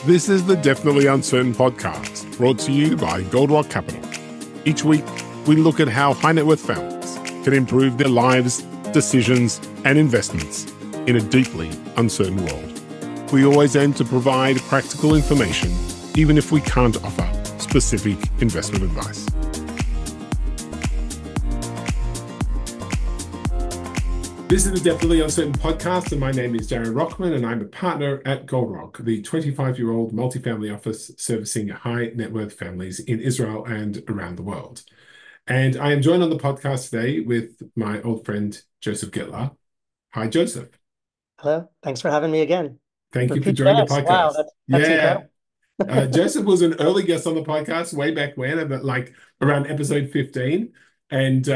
This is the Definitely Uncertain podcast, brought to you by Goldrock Capital. Each week, we look at how high net worth families can improve their lives, decisions, and investments in a deeply uncertain world. We always aim to provide practical information, even if we can't offer specific investment advice. This is the Definitely Uncertain podcast, and my name is Darren Rockman, and I'm a partner at Goldrock, the 25-year-old multifamily office servicing high net worth families in Israel and around the world. And I am joined on the podcast today with my old friend, Joseph Gitler. Hi, Joseph. Hello. Thanks for having me again. Thank you for Repeat joining the guest. Wow, podcast. that's incredible. Joseph was an early guest on the podcast way back when, about like around episode 15. And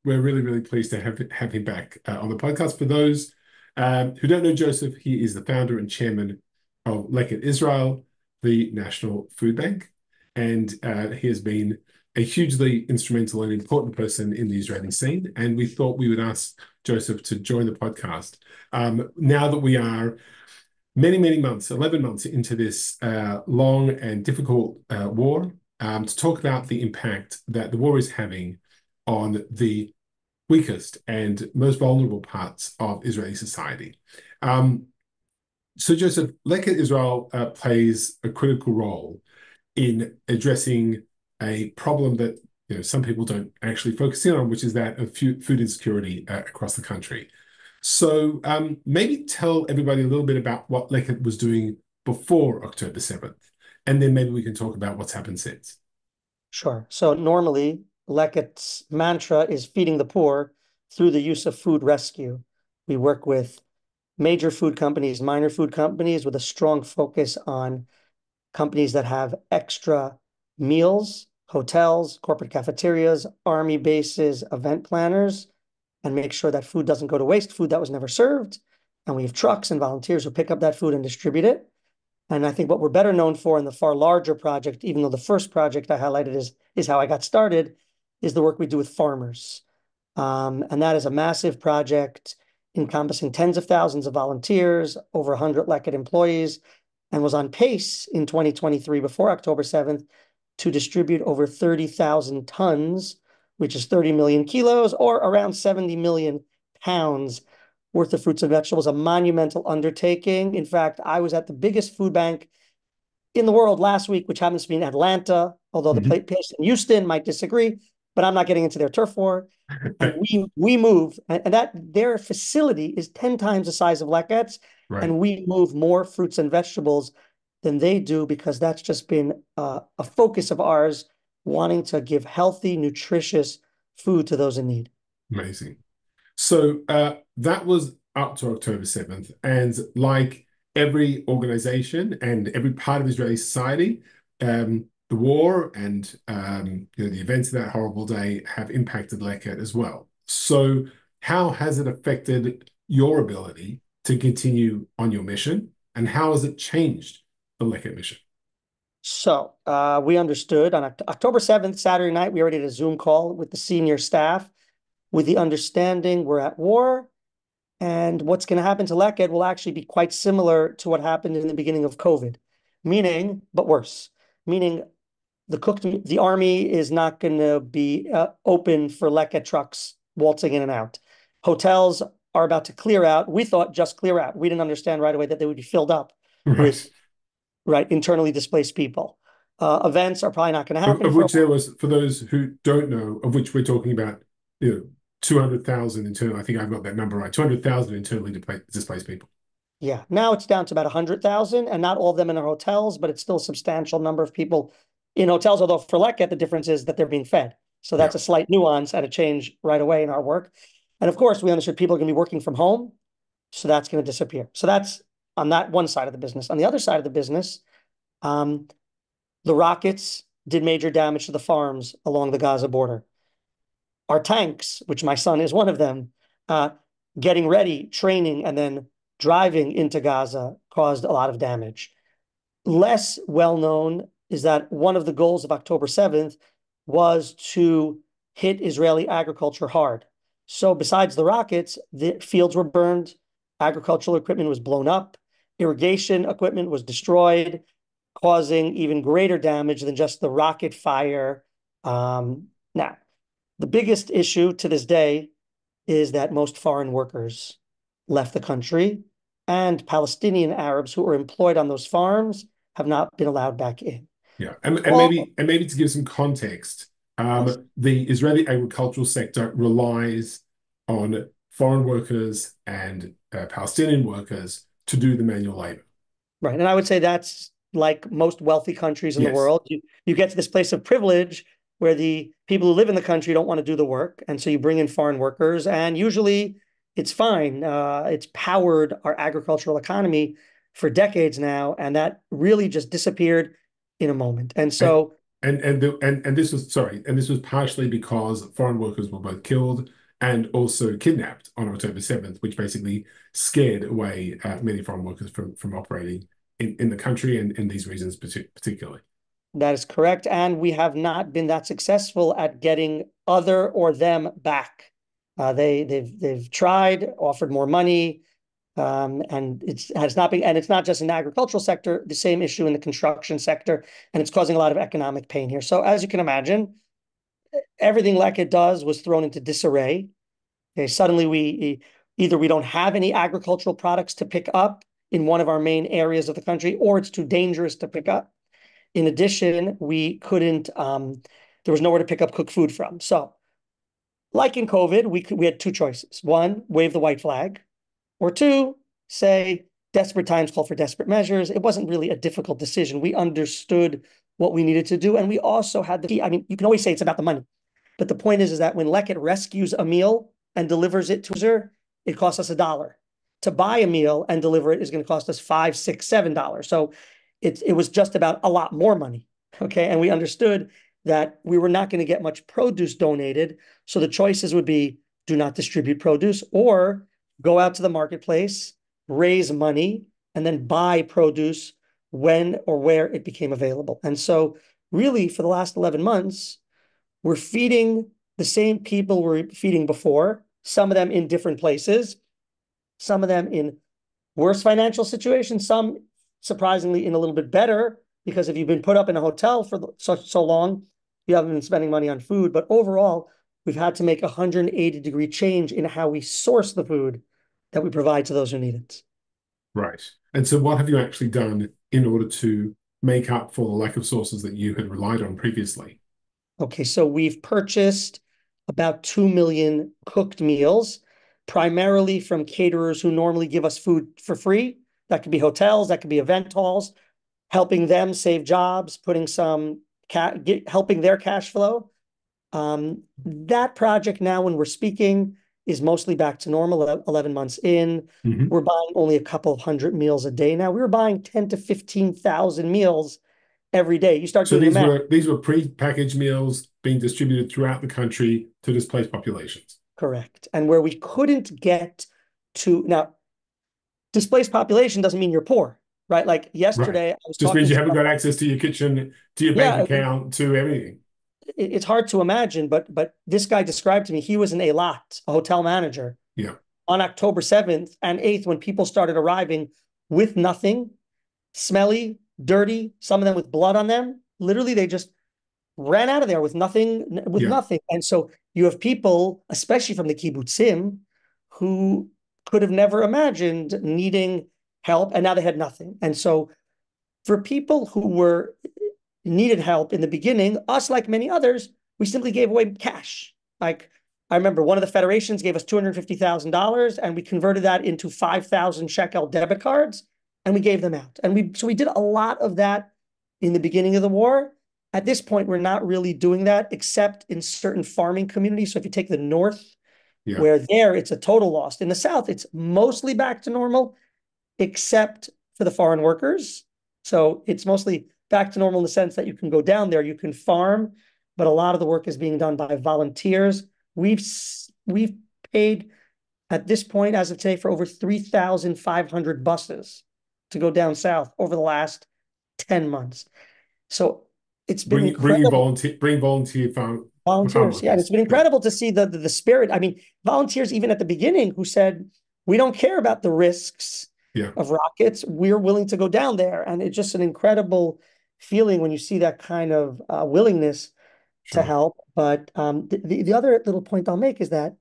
we're really, really pleased to have him back on the podcast. For those who don't know Joseph, he is the founder and chairman of Leket Israel, the National Food Bank. And he has been a hugely instrumental and important person in the Israeli scene. And we thought we would ask Joseph to join the podcast. Now that we are many, many months, 11 months into this long and difficult war, to talk about the impact that the war is having on the weakest and most vulnerable parts of Israeli society. So, Joseph, Leket Israel plays a critical role in addressing a problem that some people don't actually focus in on, which is that of food insecurity across the country. So maybe tell everybody a little bit about what Leket was doing before October 7th, and then maybe we can talk about what's happened since. Sure. So normally, Leket's mantra is feeding the poor through the use of food rescue. We work with major food companies, minor food companies, with a strong focus on companies that have extra meals, hotels, corporate cafeterias, army bases, event planners, and make sure that food doesn't go to waste, food that was never served. And we have trucks and volunteers who pick up that food and distribute it. And I think what we're better known for in the far larger project, even though the first project I highlighted is how I got started, is the work we do with farmers. And that is a massive project encompassing tens of thousands of volunteers, over 100 Leket employees, and was on pace in 2023 before October 7th to distribute over 30,000 tons, which is 30 million kilos or around 70 million pounds worth of fruits and vegetables, a monumental undertaking. In fact, I was at the biggest food bank in the world last week, which happens to be in Atlanta, although the place in Houston might disagree, but I'm not getting into their turf war. And we move, and that their facility is 10 times the size of Leket's, Right. and we move more fruits and vegetables than they do because that's just been a focus of ours, wanting to give healthy, nutritious food to those in need. Amazing. So that was up to October 7th. And like every organization and every part of Israeli society, the war and the events of that horrible day have impacted Leket as well. So how has it affected your ability to continue on your mission? And how has it changed the Leket mission? So we understood on October 7th, Saturday night, we already had a Zoom call with the senior staff with the understanding we're at war, and what's going to happen to Leket will actually be quite similar to what happened in the beginning of COVID, meaning, but worse, meaning the army is not going to be open for Leket trucks waltzing in and out. Hotels are about to clear out. We thought just clear out. We didn't understand right away that they would be filled up with internally displaced people. Events are probably not going to happen. Of which there was, for those who don't know, of which we're talking about, 200,000 internal. I think I've got that number right. 200,000 internally displaced people. Yeah. Now it's down to about 100,000, and not all of them in our hotels, but it's still a substantial number of people in hotels. Although for Leket, the difference is that they're being fed. So that's a slight nuance and a change right away in our work. And of course, we understood people are going to be working from home. So that's going to disappear. So that's on that one side of the business. On the other side of the business, the rockets did major damage to the farms along the Gaza border. Our tanks, which my son is one of them, getting ready, training, and then driving into Gaza caused a lot of damage. Less well known is that one of the goals of October 7th was to hit Israeli agriculture hard. So besides the rockets, the fields were burned, agricultural equipment was blown up, irrigation equipment was destroyed, causing even greater damage than just the rocket fire. Now, the biggest issue to this day is that most foreign workers left the country, and Palestinian Arabs who were employed on those farms have not been allowed back in. Yeah, and All, maybe to give some context, yes. the Israeli agricultural sector relies on foreign workers and Palestinian workers to do the manual labor. Right. And I would say that's like most wealthy countries in the Yes, world. You get to this place of privilege where the people who live in the country don't want to do the work. And so you bring in foreign workers, and usually it's fine. It's powered our agricultural economy for decades now. And that really just disappeared in a moment. And and so, and this was sorry, and this was partially because foreign workers were both killed and also kidnapped on October 7th, which basically scared away many foreign workers from operating in the country and in these regions particularly. that is correct. And we have not been that successful at getting other or them back. They've tried, offered more money, and it has not been, and it's not just in the agricultural sector, the same issue in the construction sector, and it's causing a lot of economic pain here. So as you can imagine, everything Leket does was thrown into disarray. Okay, suddenly either we don't have any agricultural products to pick up in one of our main areas of the country, or it's too dangerous to pick up. In addition, we couldn't, there was nowhere to pick up cooked food from. So, like in COVID, we had two choices. One, wave the white flag, or two, say desperate times call for desperate measures. It wasn't really a difficult decision. We understood what we needed to do. And we also had I mean, you can always say it's about the money. But the point is that when Leket rescues a meal and delivers it to a user, it costs us $1. To buy a meal and deliver it is going to cost us $5, $6, $7. So it was just about a lot more money. Okay. And we understood that we were not going to get much produce donated. So the choices would be do not distribute produce, or go out to the marketplace, raise money, and then buy produce when or where it became available. And so really for the last 11 months, we're feeding the same people we're feeding before, some of them in different places, some of them in worse financial situations, some surprisingly in a little bit better, because if you've been put up in a hotel for so long, you haven't been spending money on food. But overall, we've had to make a 180-degree change in how we source the food that we provide to those who need it. Right. And so what have you actually done in order to make up for the lack of sources that you had relied on previously? Okay, so we've purchased about 2 million cooked meals, primarily from caterers who normally give us food for free. That could be hotels, that could be event halls, helping them save jobs, putting some helping their cash flow. That project now, when we're speaking, is mostly back to normal. 11 months in, Mhm. we're buying only a couple of hundred meals a day now. We were buying 10 to 15,000 meals every day. You start So doing the math. these were pre-packaged meals being distributed throughout the country to displaced populations. Correct. And where we couldn't get to now, displaced population doesn't mean you're poor, right? Like Right. yesterday, I was Just means talking you to haven't got access to your kitchen, to your bank yeah, account, to everything. it's hard to imagine, but this guy described to me he was in Eilat, a hotel manager, Yeah. on October 7th and 8th when people started arriving with nothing, smelly, dirty, some of them with blood on them. Literally, they just ran out of there with nothing, with Yeah. nothing. And so you have people, especially from the kibbutzim, who could have never imagined needing help, and now they had nothing. And so for people who were needed help in the beginning, us like many others, we simply gave away cash. Like I remember one of the federations gave us $250,000 and we converted that into 5,000 shekel debit cards and we gave them out. And we did a lot of that in the beginning of the war. At this point, we're not really doing that except in certain farming communities. So if you take the north, Yeah. where there it's a total loss. In the south, it's mostly back to normal, except for the foreign workers. So it's mostly back to normal in the sense that you can go down there, you can farm, but a lot of the work is being done by volunteers. We've paid at this point, as of today, for over 3,500 buses to go down south over the last 10 months. So it's been incredible. Bring volunteer farm Volunteers, yeah, and it's workers. been Yeah. incredible to see the spirit. I mean, volunteers even at the beginning who said, "We don't care about the risks. Yeah. of rockets, we're willing to go down there. And it's just an incredible feeling when you see that kind of willingness to Sure. help. But the other little point I'll make is that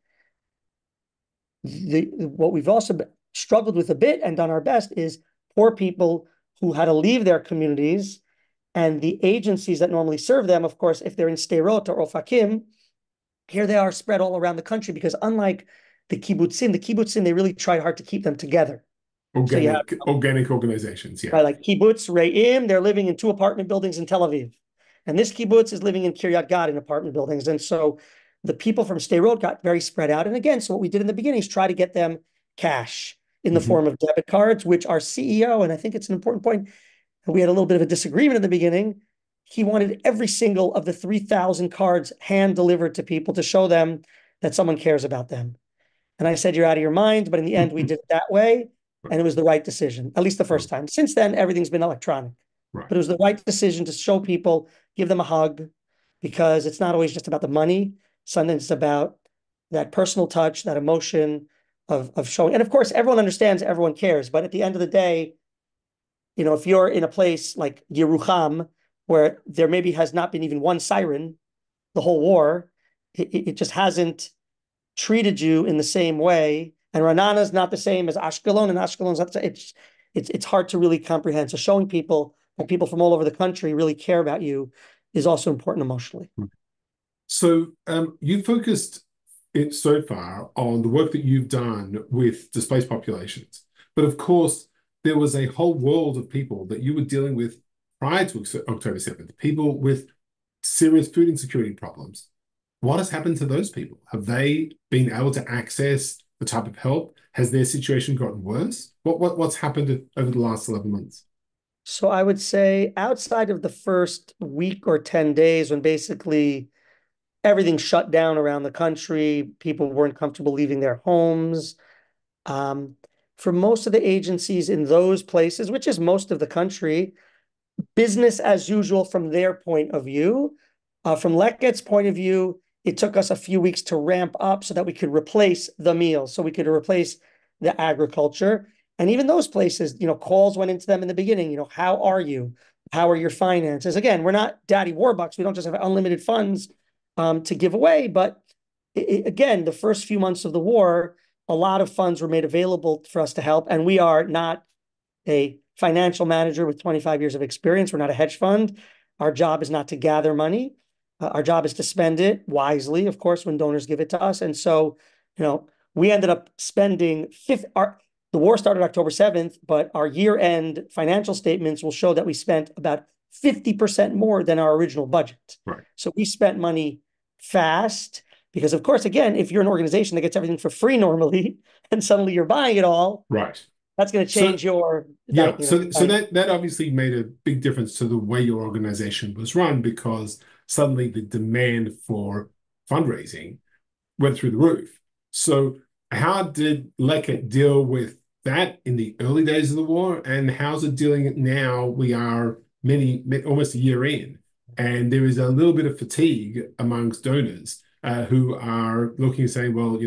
what we've also struggled with a bit and done our best is poor people who had to leave their communities, and the agencies that normally serve them, of course, if they're in Sderot or Ofakim, here they are spread all around the country, because unlike the kibbutzim, they really try hard to keep them together. So you have Organic organizations. Yeah. right, like kibbutz Re'im, they're living in 2 apartment buildings in Tel Aviv. And this kibbutz is living in Kiryat Gat in apartment buildings. And so the people from Sderot got very spread out. And again, so what we did in the beginning is try to get them cash in the Hmm. form of debit cards, which our CEO, and I think it's an important point, and we had a little bit of a disagreement in the beginning. He wanted every single of the 3,000 cards hand delivered to people to show them that someone cares about them. And I said, you're out of your mind. But in the end, we did it that way. Right. And it was the right decision, at least the first time. Since then, everything's been electronic. Right. But it was the right decision to show people, give them a hug, because it's not always just about the money. Sometimes it's about that personal touch, that emotion of showing. And of course, everyone understands, everyone cares. But at the end of the day, if you're in a place like Yerucham, where there maybe has not been even one siren the whole war, it just hasn't treated you in the same way. And Ra'anana is not the same as Ashkelon, and Ashkelon is not the same. It's hard to really comprehend. So showing people that people from all over the country really care about you is also important emotionally. So you focused it so far on the work that you've done with displaced populations. But of course, there was a whole world of people that you were dealing with prior to October 7th, people with serious food insecurity problems. What has happened to those people? Have they been able to access the type of help? Has their situation gotten worse? What's happened over the last 11 months? So I would say outside of the first week or 10 days, when basically everything shut down around the country, people weren't comfortable leaving their homes. Um, for most of the agencies in those places, which is most of the country, business as usual from their point of view. From Leket's point of view, it took us a few weeks to ramp up so that we could replace the meals, so we could replace the agriculture. And even those places, calls went into them in the beginning. How are you? How are your finances? Again, we're not Daddy Warbucks. We don't just have unlimited funds to give away. But again, the first few months of the war, a lot of funds were made available for us to help. And we are not a financial manager with 25 years of experience. We're not a hedge fund. Our job is not to gather money. Our job is to spend it wisely, of course, when donors give it to us. And so, we ended up spending the war started October 7th, but our year-end financial statements will show that we spent about 50% more than our original budget. Right. So we spent money fast because, of course, again, if you're an organization that gets everything for free normally, and suddenly you're buying it all, Right. that's going to change your Yeah, so that obviously made a big difference to the way your organization was run, because suddenly the demand for fundraising went through the roof. So how did Leket deal with that in the early days of the war, and how's it dealing it now? We are almost a year in, and there is a little bit of fatigue amongst donors who are looking and saying, well,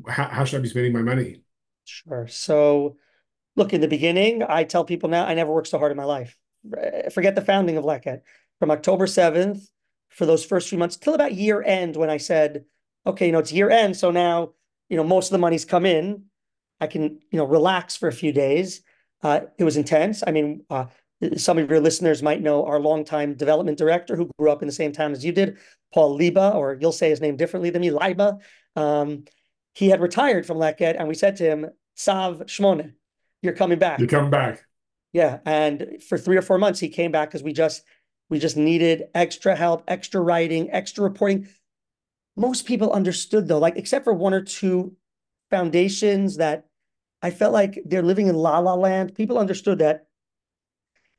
how should I be spending my money? Sure. So look, in the beginning, I tell people now, I never worked so hard in my life. Forget the founding of Leket. From October 7th, for those first few months, till about year end, when I said, okay, it's year end. So now, most of the money's come in. I can, relax for a few days. It was intense. I mean, some of your listeners might know our longtime development director who grew up in the same time as you did, Paul Liba, or you'll say his name differently than me, Liba. He had retired from Leket, and we said to him, Sav Shmone, you're coming back. You come back. Yeah. And for 3 or 4 months, he came back because we just needed extra help, extra writing, extra reporting. Most people understood, though, like except for one or two foundations that I felt like they're living in la la land. People understood that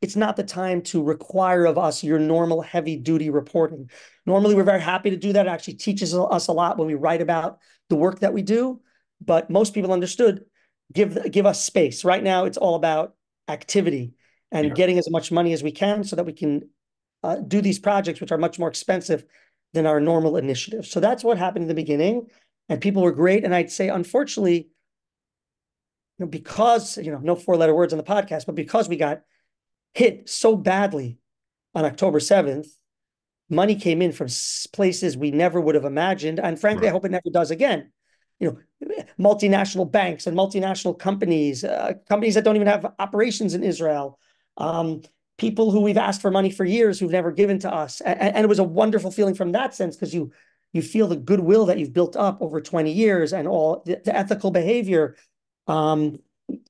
it's not the time to require of us your normal heavy duty reporting. Normally, we're very happy to do that. It actually teaches us a lot when we write about the work that we do. But most people understood, give us space. Right now, it's all about activity and getting as much money as we can so that we can do these projects, which are much more expensive than our normal initiatives. So that's what happened in the beginning. And people were great. And I'd say, unfortunately, because, no four-letter words on the podcast, but because we got hit so badly on October 7th, money came in from places we never would have imagined. And frankly, I Right. hope it never does again. Multinational banks and multinational companies, companies that don't even have operations in Israel, um, people who we've asked for money for years who've never given to us. And it was a wonderful feeling from that sense because you feel the goodwill that you've built up over 20 years and all the ethical behavior. Um,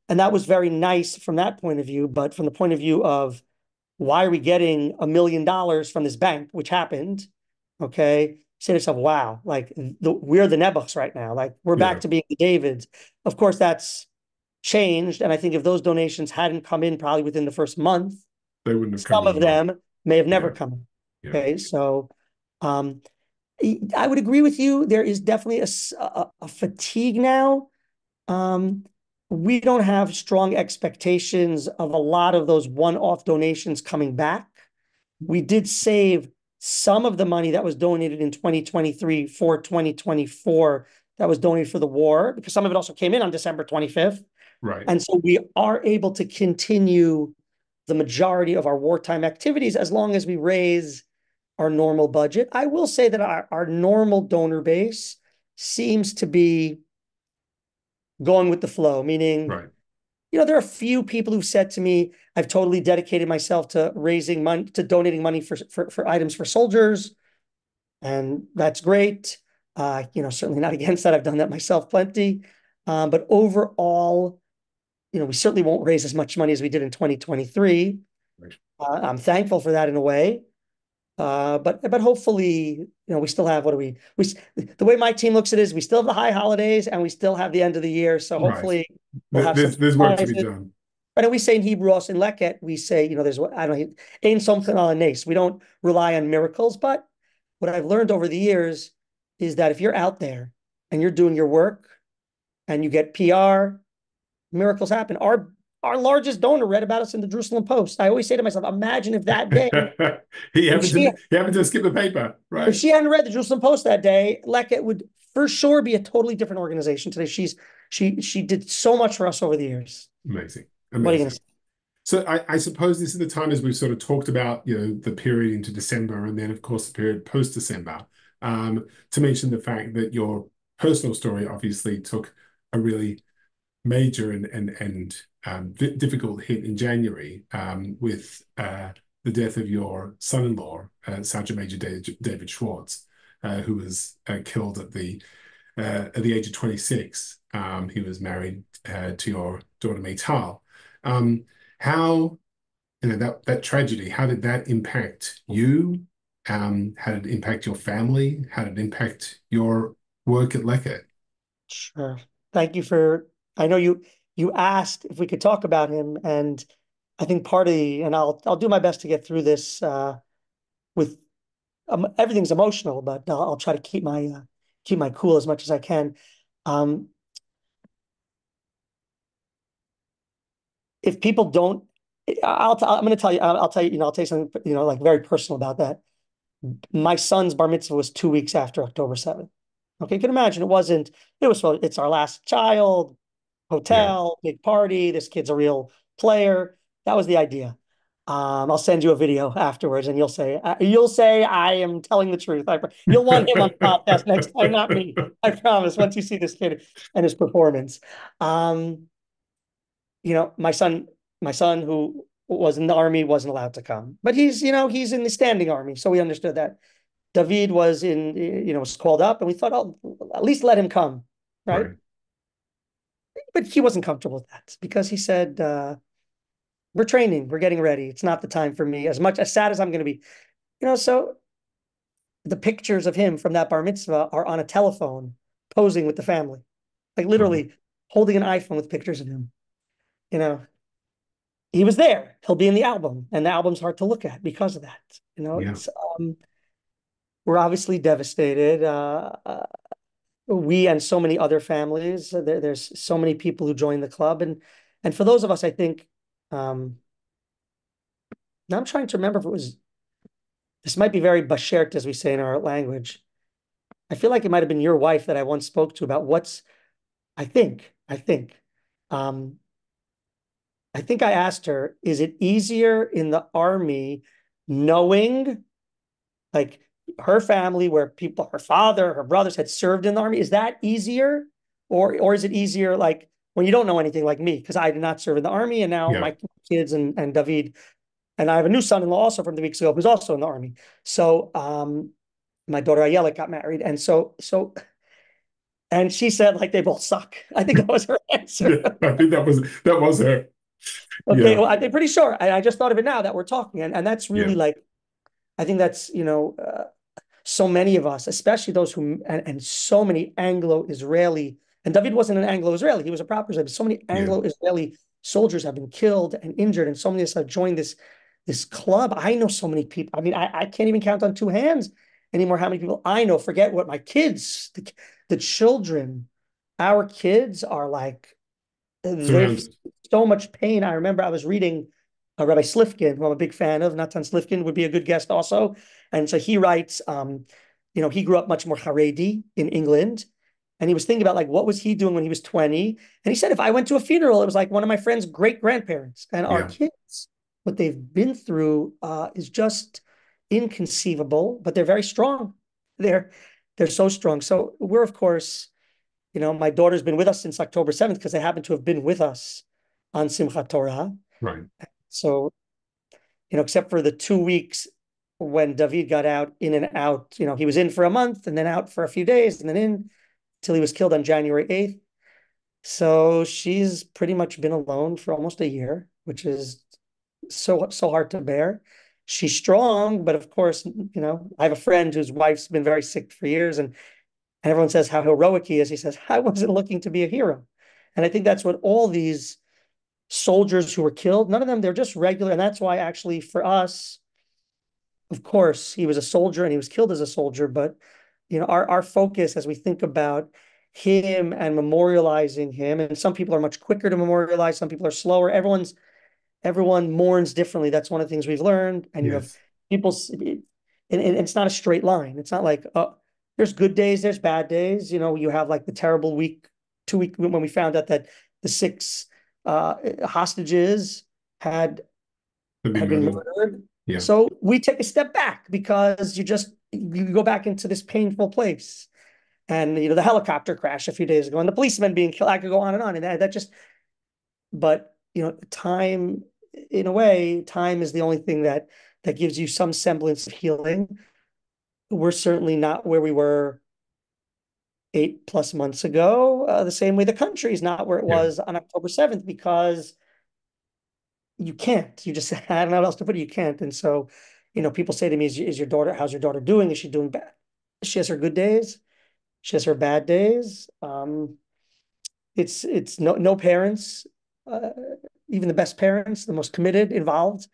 and that was very nice from that point of view. But from the point of view of why are we getting $1 million from this bank, which happened? Okay. Say to yourself, wow, like we're the Nebuchs right now. Like we're Yeah. back to being the Davids. Of course, that's changed. And I think if those donations hadn't come in probably within the first month, They wouldn't have come some in. of them may have never Yeah. come in. Yeah. Okay. So um, I would agree with you. There is definitely a fatigue now. Um, we don't have strong expectations of a lot of those one-off donations coming back. We did save some of the money that was donated in 2023 for 2024 that was donated for the war, because some of it also came in on December 25th. Right. And so we are able to continue the majority of our wartime activities as long as we raise our normal budget. I will say that our normal donor base seems to be going with the flow, meaning, Right. there are a few people who've said to me, I've totally dedicated myself to raising money, to donating money for items for soldiers. And that's great. Certainly not against that. I've done that myself plenty. But overall, we certainly won't raise as much money as we did in 2023. Right. I'm thankful for that in a way. But hopefully, we still have the way my team looks at it is we still have the high holidays and we still have the end of the year. So Right. hopefully we'll have some There's work to be surprises. done. And we say in Hebrew also in Leket, we say, there's I don't know, ain't something on a nace. We don't rely on miracles, but what I've learned over the years is that if you're out there and you're doing your work and you get PR, miracles happen. Our largest donor read about us in the Jerusalem Post. I always say to myself, imagine if that day, if she He happened to skip the paper, if right? she hadn't read the Jerusalem Post that day, Leket would for sure be a totally different organization today. She did so much for us over the years. Amazing. What are you gonna Amazing. say? So I suppose this is the time as we've sort of talked about, the period into December and then of course the period post-December, to mention the fact that your personal story obviously took a really major and difficult hit in January, with the death of your son-in-law, Sergeant Major David Schwarz, who was killed at the age of 26. He was married to your daughter Maytal. How that tragedy, how did that impact you? How did it impact your family? How did it impact your work at Leket? Sure. Thank you for. I know you asked if we could talk about him, and I think part of and I'll do my best to get through this with everything's emotional, but I'll try to keep my cool as much as I can. Um, if people don't, I'm going to tell you. I'll tell you. I'll tell you something. Like very personal about that. My son's bar mitzvah was 2 weeks after October 7th. Okay, you can imagine it's our last child, Yeah. hotel, big party. This kid's a real player. That was the idea. I'll send you a video afterwards, and you'll say I am telling the truth. You'll want him on the podcast next time, not me. I promise. Once you see this kid and his performance, um, my son who was in the army wasn't allowed to come, but he's in the standing army, so we understood that. David was called up, and we thought, oh, at least let him come, right? Right. But he wasn't comfortable with that because he said, we're training, we're getting ready. It's not the time for me, as much as sad as I'm going to be. So the pictures of him from that bar mitzvah are on a telephone posing with the family, like Oh, literally holding an iPhone with pictures of him. You know, he was there. He'll be in the album, and the album's hard to look at because of that. yeah. It's we're obviously devastated. We and so many other families. There's so many people who join the club, and for those of us, I think. Now I'm trying to remember if it was. This might be very bashert, as we say in our language. I feel like it might have been your wife that I once spoke to about what's. I think Um, I think I asked her, is it easier in the army knowing like her family where people, her father, her brothers had served in the army? Is that easier? Or is it easier like when you don't know anything like me? Because I did not serve in the army and now Yeah. my kids and David, and I have a new son-in-law also from the weeks ago who's also in the army. So my daughter Ayala got married. And she said like they both suck. I think that was her answer. Yeah. I think that was her. Okay, Yeah. well, I'm pretty sure. I just thought of it now that we're talking, and that's Yeah. really like I think that's so many of us, especially those who and so many Anglo-Israeli, and David wasn't an Anglo-Israeli, he was a proper Israeli. So many Yeah. Anglo-Israeli soldiers have been killed and injured, and so many of us have joined this club. I know so many people. I mean, I can't even count on two hands anymore how many people I know. Forget what my kids, the children, our kids are like they've Surrounded. so much pain. I remember I was reading Rabbi Slifkin, who I'm a big fan of. Natan Slifkin would be a good guest also. And so he writes, he grew up much more Haredi in England. And he was thinking about like, what was he doing when he was 20? And he said, if I went to a funeral, it was like one of my friend's great grandparents. And our Yeah. kids, what they've been through is just inconceivable, but they're very strong. They're they're so strong. So we're, of course, my daughter's been with us since October 7th because they happen to have been with us on Simchat Torah. Right. So, except for the 2 weeks when David got out, in and out, he was in for a month and then out for a few days and then in till he was killed on January 8th. So she's pretty much been alone for almost a year, which is so hard to bear. She's strong, but of course, I have a friend whose wife's been very sick for years, and everyone says how heroic he is. He says, I wasn't looking to be a hero. And I think that's what all these soldiers who were killed, none of them, they're just regular. And that's why actually for us, of course, he was a soldier and he was killed as a soldier. But, our focus as we think about him and memorializing him, and some people are much quicker to memorialize, some people are slower. Everyone mourns differently. That's one of the things we've learned. And you have Yes. people, and it's not a straight line. It's not like, there's good days, there's bad days. You have like the terrible week, 2 week when we found out that the six hostages had To be had been murdered. murdered. Yeah. So we take a step back because you go back into this painful place. And the helicopter crash a few days ago, and the policeman being killed. I could go on and on, and that just. But time, in a way, time is the only thing that gives you some semblance of healing. We're certainly not where we were 8+ months ago. The same way the country is not where it Yeah. was on October 7th because you can't. You just I don't know how else to put it. You can't. And so, people say to me, "Is your daughter? How's your daughter doing? Is she doing bad? She has her good days. She has her bad days. It's no parents, uh, even the best parents, the most committed, involved,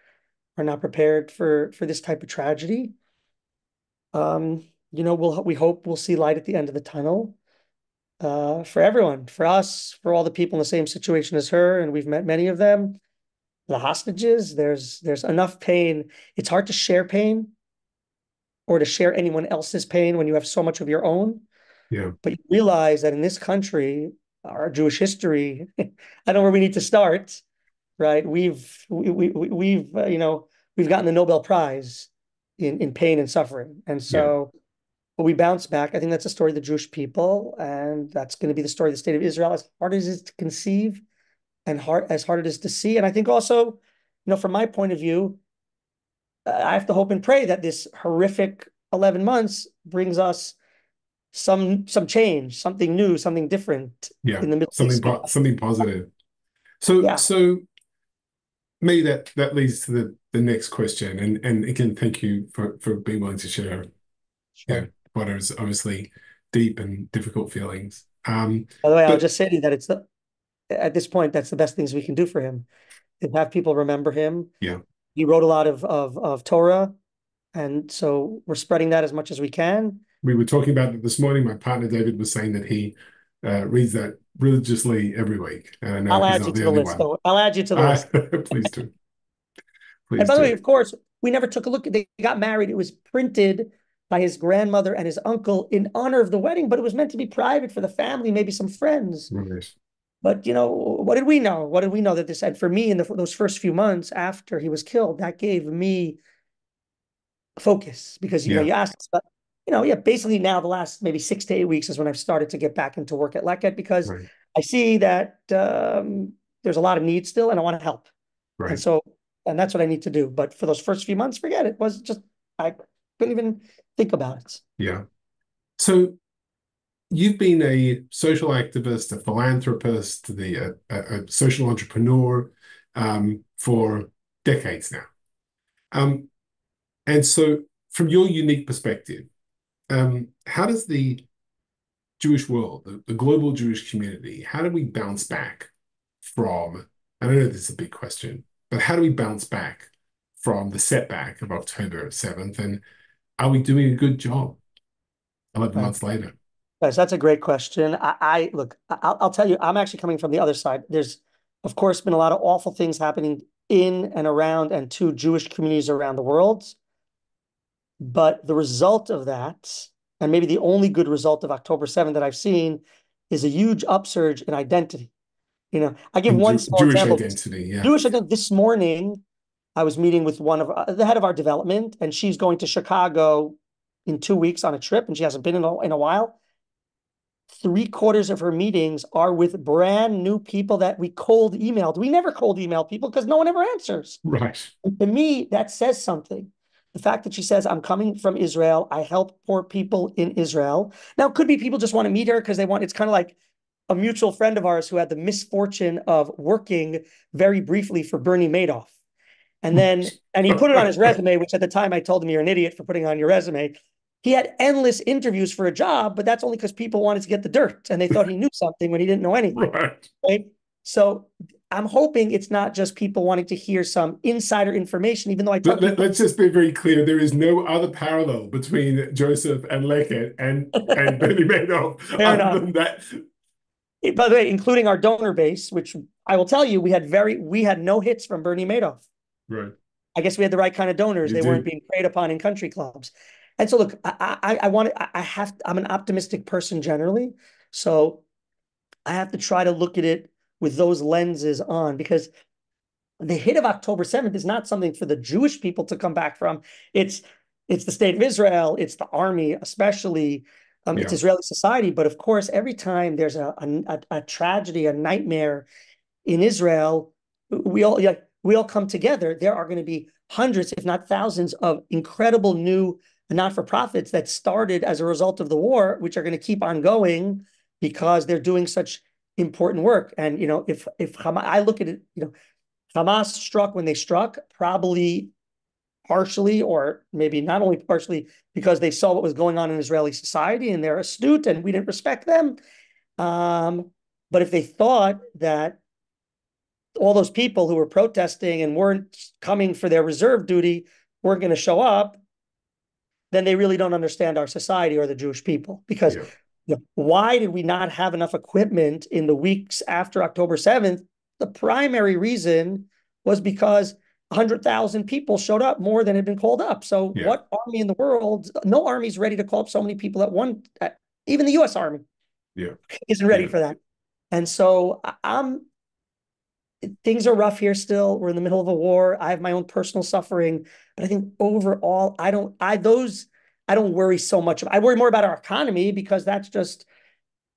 are not prepared for this type of tragedy. We hope we'll see light at the end of the tunnel for everyone, for us, for all the people in the same situation as her, and we've met many of them. The hostages, there's enough pain. It's hard to share pain or to share anyone else's pain when you have so much of your own. Yeah. But you realize that in this country, our Jewish history, I don't know where we need to start, right? We've gotten the Nobel Prize in pain and suffering, and Yeah. so but we bounce back. I think that's the story of the Jewish people, and that's going to be the story of the state of Israel. As hard as it is to conceive, and as hard it is to see, and I think also, from my point of view, I have to hope and pray that this horrific 11 months brings us some change, something new, something different Yeah. in the Middle Something East. something positive. So Yeah, so maybe that leads to the next question. And again, thank you for being willing to share, sure. what is obviously deep and difficult feelings. By the way, I'll But just say to you that at this point, that's the best things we can do for him, is have people remember him. yeah, He wrote a lot of Torah, and so we're spreading that as much as we can. we were talking about it this morning. My partner David was saying that he reads that religiously every week, and I know I'll he's add not you the to the only list, one. though. I'll add you to the list. Please do, And please by the way, do. of course, we never took a look. They got married. It was printed by his grandmother and his uncle in honor of the wedding, but it was meant to be private for the family, maybe some friends. Right. But what did we know? What did we know that this had for me in those first few months after he was killed? That gave me focus because Yeah, you asked us about, yeah, basically now the last maybe 6 to 8 weeks is when I've started to get back into work at Leket because right, I see that there's a lot of need still and I want to help. And right. so, and that's what I need to do. But for those first few months, forget it. It was just, I couldn't even think about it. Yeah. So you've been a social activist, a philanthropist, a social entrepreneur for decades now. Um, and so, from your unique perspective, how does the Jewish world, the global Jewish community, how do we bounce back from, I don't know if this is a big question, but how do we bounce back from the setback of October 7th? And are we doing a good job 11 Right. months later? Guys, that's a great question. I look, I'll tell you, I'm actually coming from the other side. There's, of course, been a lot of awful things happening in and around and to Jewish communities around the world. But the result of that, and maybe the only good result of October 7th that I've seen, is a huge upsurge in identity. I give In one small Jewish example. identity, yeah. Jewish identity. This morning, I was meeting with one of the head of our development, and she's going to Chicago in 2 weeks on a trip, and she hasn't been in a while. 3/4 of her meetings are with brand new people that we cold emailed. We never cold email people because no one ever answers. Right. And to me, that says something. The fact that she says, I'm coming from Israel. I help poor people in Israel. Now, it could be people just want to meet her because it's kind of like a mutual friend of ours who had the misfortune of working very briefly for Bernie Madoff. And he put it on his resume, which at the time I told him, you're an idiot for putting on your resume. He had endless interviews for a job, but that's only because people wanted to get the dirt and they thought he knew something when he didn't know anything. Right. Right. So I'm hoping it's not just people wanting to hear some insider information, even though I tell people. Let's just be very clear. There is no other parallel between Joseph and Leket and Bernie Madoff Fair other enough. than that. By the way, including our donor base, which I will tell you, we had no hits from Bernie Madoff. Right. I guess we had the right kind of donors. You They weren't did. being preyed upon in country clubs. And so, look, I'm an optimistic person generally. So I have to try to look at it with those lenses on because the hit of October 7th is not something for the Jewish people to come back from. It's it's the state of Israel, it's the army, especially it's Yeah. Israeli society. But of course, every time there's a tragedy, a nightmare in Israel, we all come together. There are going to be hundreds, if not thousands, of incredible new not-for-profits that started as a result of the war, which are going to keep on going because they're doing such important work. And if Hamas, I look at it, Hamas struck when they struck, probably partially, or maybe not only partially, because they saw what was going on in Israeli society and they're astute and we didn't respect them. But if they thought that all those people who were protesting and weren't coming for their reserve duty weren't going to show up, then they really don't understand our society or the Jewish people. Because Yeah. why did we not have enough equipment in the weeks after October 7th? The primary reason was because 100,000 people showed up more than had been called up. So Yeah. what army in the world, no army is ready to call up so many people at one, even the US Army Yeah. isn't ready Yeah. for that. And so things are rough here still. We're in the middle of a war. I have my own personal suffering, but I think overall, I don't worry so much. I worry more about our economy because that's just,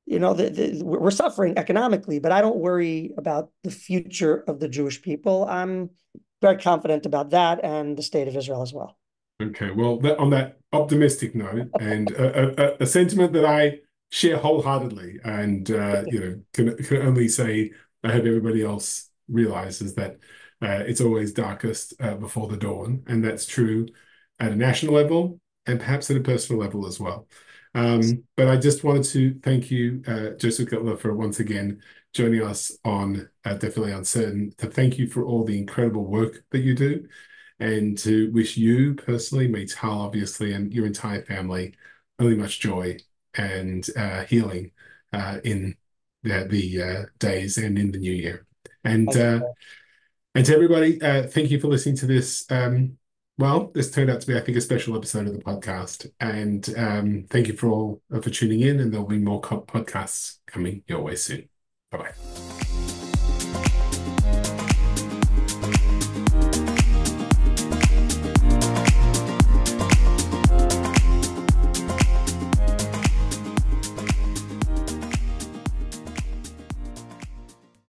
we're suffering economically, but I don't worry about the future of the Jewish people. I'm very confident about that and the state of Israel as well. Okay. Well, on that optimistic note, and a sentiment that I share wholeheartedly, and can only say I hope everybody else realizes that it's always darkest before the dawn, and that's true at a national level and perhaps at a personal level as well. But I just wanted to thank you, Joseph Gitler, for once again joining us on Definitely Uncertain. To thank you for all the incredible work that you do, and to wish you personally, Mital obviously, and your entire family only much joy and healing in the days and in the new year. And Thank uh, you. and to everybody, thank you for listening to this. Well, this turned out to be, I think, a special episode of the podcast. And thank you for all for tuning in. And there'll be more podcasts coming your way soon. Bye bye.